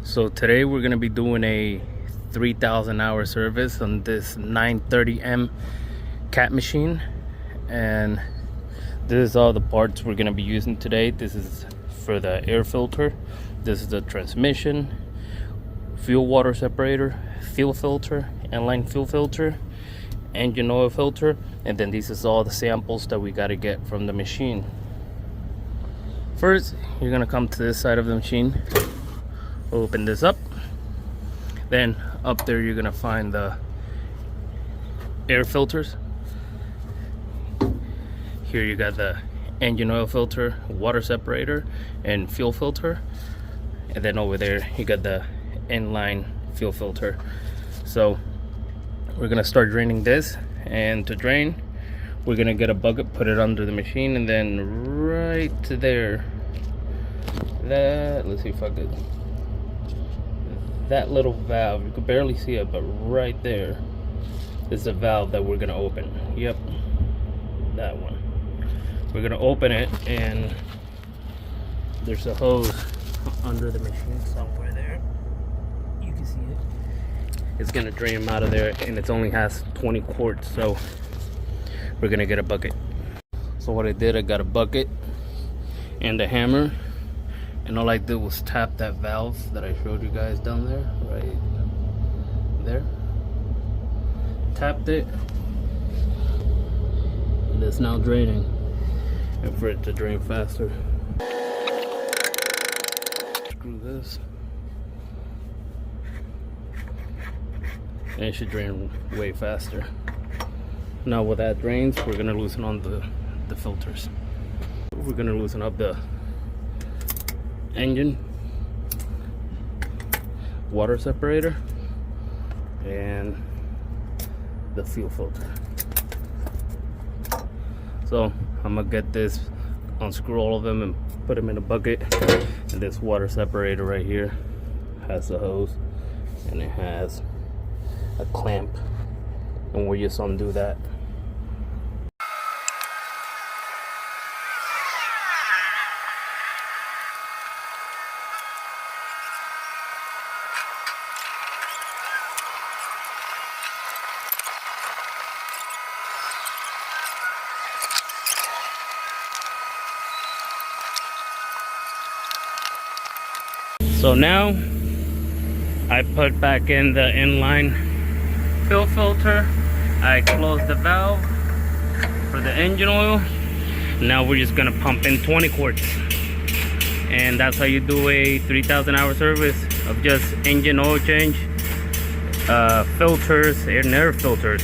So today we're gonna be doing a 3,000 hour service on this 930M cat machine, and this is all the parts we're gonna be using today. This is for the air filter, this is the transmission, fuel water separator, fuel filter, inline fuel filter, engine oil filter, and then this is all the samples that we got to get from the machine. First, you're gonna come to this side of the machine, open this up, then up there you're gonna find the air filters. Here you got the engine oil filter, water separator, and fuel filter, and then over there you got the inline fuel filter. So we're gonna start draining this, and to drain we're gonna get a bucket, put it under the machine, and then right to there, let's see if I could, that little valve, you could barely see it, but right there is the valve that we're gonna open. Yep, that one. We're gonna open it, and there's a hose under the machine somewhere there. You can see it. It's gonna drain them out of there, and it only has 20 quarts, so we're gonna get a bucket. So what I did, I got a bucket and a hammer, and all I did was tap that valve that I showed you guys down there, right there. Tapped it, and it's now draining. And for it to drain faster, screw this, and it should drain way faster. Now with that drains, we're gonna loosen on the filters. We're gonna loosen up the engine, water separator, and the fuel filter. So I'm gonna get this, unscrew all of them and put them in a bucket. And this water separator right here has the hose, and it has a clamp, and we just undo that. So now I put back in the inline fuel filter. I close the valve for the engine oil. Now we're just gonna pump in 20 quarts, and that's how you do a 3,000 hour service of just engine oil change, filters, and air filters.